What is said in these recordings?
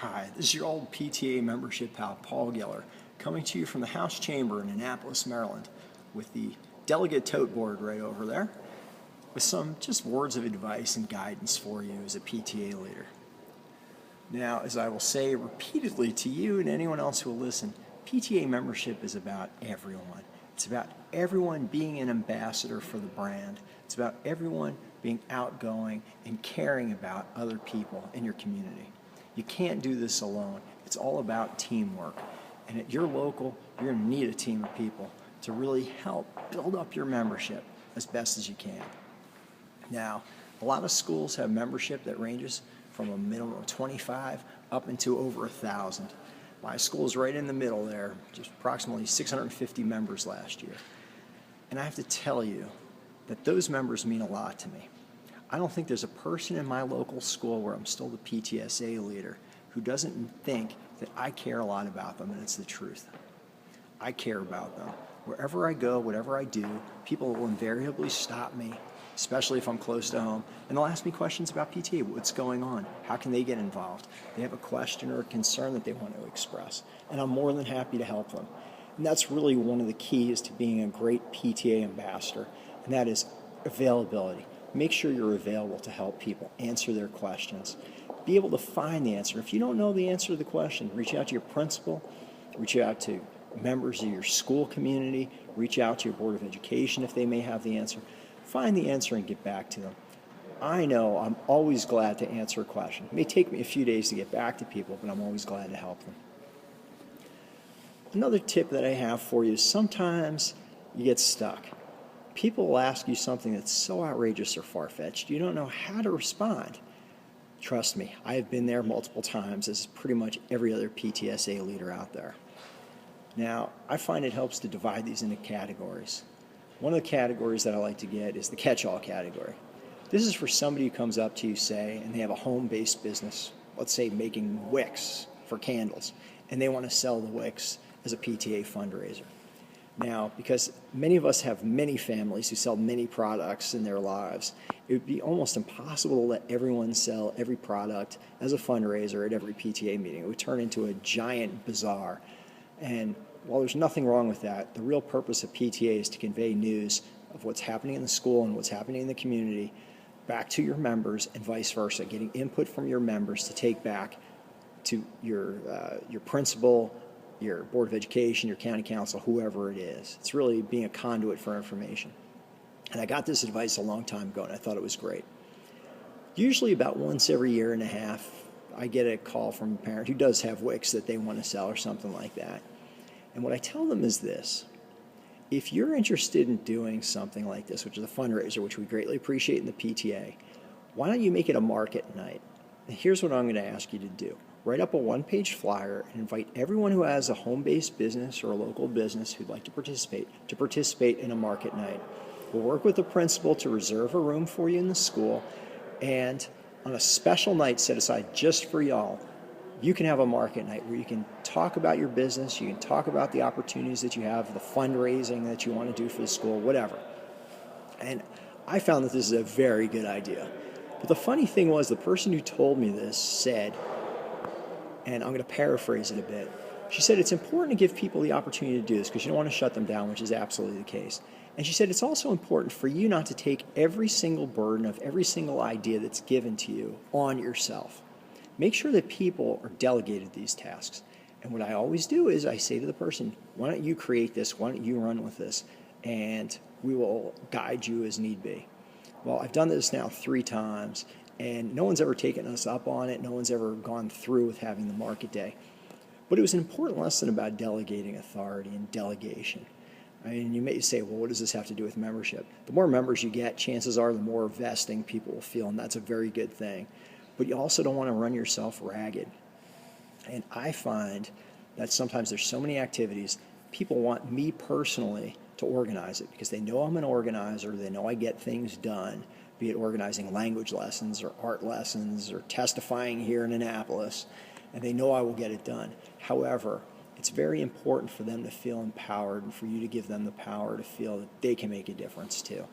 Hi, this is your old PTA membership pal, Paul Geller, coming to you from the House Chamber in Annapolis, Maryland, with the delegate tote board right over there, with some just words of advice and guidance for you as a PTA leader. Now, as I will say repeatedly to you and anyone else who will listen, PTA membership is about everyone. It's about everyone being an ambassador for the brand. It's about everyone being outgoing and caring about other people in your community. You can't do this alone. It's all about teamwork. And at your local, you're going to need a team of people to really help build up your membership as best as you can. Now, a lot of schools have membership that ranges from a minimum of 25 up into over 1,000. My school is right in the middle there, just approximately 650 members last year. And I have to tell you that those members mean a lot to me. I don't think there's a person in my local school where I'm still the PTSA leader who doesn't think that I care a lot about them, and it's the truth. I care about them. Wherever I go, whatever I do, people will invariably stop me, especially if I'm close to home, and they'll ask me questions about PTA. What's going on? How can they get involved? They have a question or a concern that they want to express, and I'm more than happy to help them. And that's really one of the keys to being a great PTA ambassador, and that is availability. Make sure you're available to help people, answer their questions, be able to find the answer. If you don't know the answer to the question, reach out to your principal, reach out to members of your school community, reach out to your Board of Education if they may have the answer. Find the answer and get back to them. I know I'm always glad to answer a question. It may take me a few days to get back to people, but I'm always glad to help them. Another tip that I have for you is sometimes you get stuck. People will ask you something that's so outrageous or far-fetched, you don't know how to respond. Trust me, I have been there multiple times, as pretty much every other PTSA leader out there. Now, I find it helps to divide these into categories. One of the categories that I like to get is the catch-all category. This is for somebody who comes up to you, say, and they have a home-based business, let's say making wicks for candles, and they want to sell the wicks as a PTA fundraiser. Now, because many of us have many families who sell many products in their lives, it would be almost impossible to let everyone sell every product as a fundraiser at every PTA meeting. It would turn into a giant bazaar. And while there's nothing wrong with that, the real purpose of PTA is to convey news of what's happening in the school and what's happening in the community back to your members and vice versa, getting input from your members to take back to your principal, your Board of Education, your county council, whoever it is. It's really being a conduit for information. And I got this advice a long time ago, and I thought it was great. Usually about once every year and a half, I get a call from a parent who does have wicks that they want to sell or something like that. And what I tell them is this: if you're interested in doing something like this, which is a fundraiser, which we greatly appreciate in the PTA, why don't you make it a market night? And here's what I'm going to ask you to do. Write up a one-page flyer and invite everyone who has a home-based business or a local business who'd like to participate in a market night. We'll work with the principal to reserve a room for you in the school, and on a special night set aside just for y'all, you can have a market night where you can talk about your business, you can talk about the opportunities that you have, the fundraising that you want to do for the school, whatever. And I found that this is a very good idea. But the funny thing was, the person who told me this said, and I'm going to paraphrase it a bit, she said it's important to give people the opportunity to do this because you don't want to shut them down, which is absolutely the case. And she said it's also important for you not to take every single burden of every single idea that's given to you on yourself. Make sure that people are delegated these tasks. And what I always do is I say to the person, why don't you create this, why don't you run with this, and we will guide you as need be. Well, I've done this now 3 times, and no one's ever taken us up on it. No one's ever gone through with having the market day. But it was an important lesson about delegating authority and delegation. I mean, you may say, well, what does this have to do with membership? The more members you get, chances are the more vesting people will feel, and that's a very good thing. But you also don't want to run yourself ragged. And I find that sometimes there's so many activities, people want me personally to organize it because they know I'm an organizer, they know I get things done, be it organizing language lessons or art lessons or testifying here in Annapolis, and they know I will get it done. However, it's very important for them to feel empowered and for you to give them the power to feel that they can make a difference too.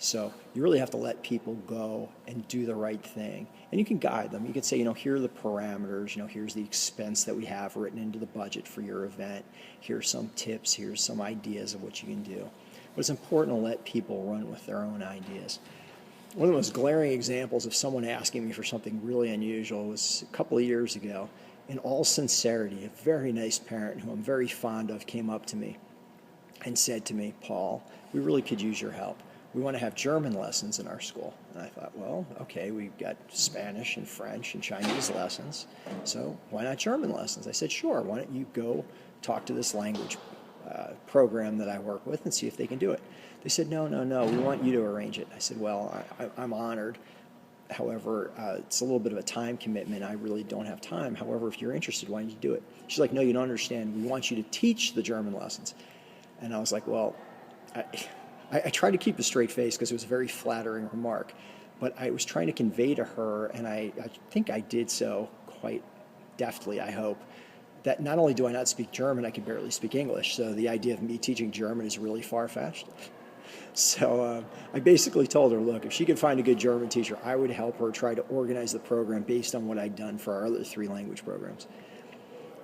So you really have to let people go and do the right thing. And you can guide them. You can say, here are the parameters, here's the expense that we have written into the budget for your event. Here's some tips, here's some ideas of what you can do. But it's important to let people run with their own ideas. One of the most glaring examples of someone asking me for something really unusual was a couple of years ago. In all sincerity, a very nice parent who I'm very fond of came up to me and said to me, "Paul, we really could use your help. We want to have German lessons in our school." And I thought, well, okay, we've got Spanish and French and Chinese lessons, so why not German lessons? I said, sure, why don't you go talk to this language program that I work with and see if they can do it. They said, no, we want you to arrange it. I said, well, I'm honored. However, it's a little bit of a time commitment. I really don't have time. However, if you're interested, why don't you do it? She's like, no, you don't understand. We want you to teach the German lessons. And I was like, well, I tried to keep a straight face because it was a very flattering remark, but I was trying to convey to her, and I think I did so quite deftly, I hope, that not only do I not speak German, I can barely speak English, so the idea of me teaching German is really far-fetched. So I basically told her, look, if she could find a good German teacher, I would help her try to organize the program based on what I'd done for our other 3 language programs.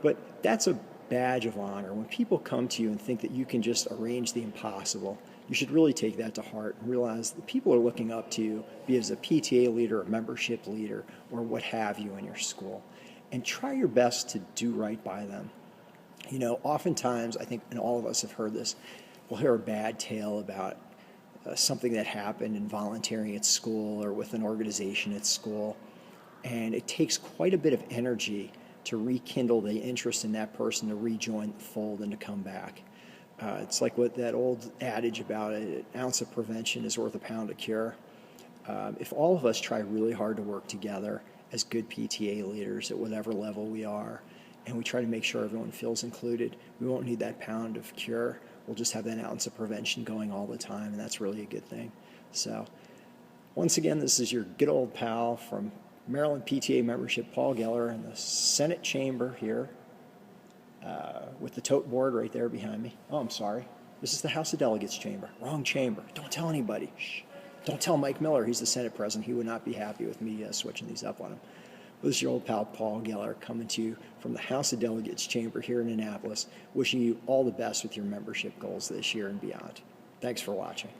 But that's a badge of honor. When people come to you and think that you can just arrange the impossible, you should really take that to heart and realize that people are looking up to you, be it as a PTA leader, a membership leader, or what have you in your school. And try your best to do right by them. Oftentimes, I think, and all of us have heard this, we'll hear a bad tale about something that happened in volunteering at school or with an organization at school. And it takes quite a bit of energy to rekindle the interest in that person to rejoin the fold and to come back. It's like what that old adage about an ounce of prevention is worth a pound of cure. If all of us try really hard to work together as good PTA leaders at whatever level we are, and we try to make sure everyone feels included, we won't need that pound of cure. We'll just have that ounce of prevention going all the time, and that's really a good thing. So, once again, this is your good old pal from Maryland PTA membership, Paul Geller, in the Senate chamber here, with the tote board right there behind me. Oh, I'm sorry. This is the House of Delegates chamber. Wrong chamber. Don't tell anybody. Shh. Don't tell Mike Miller. He's the Senate president. He would not be happy with me switching these up on him. This is your old pal Paul Geller coming to you from the House of Delegates chamber here in Annapolis, wishing you all the best with your membership goals this year and beyond. Thanks for watching.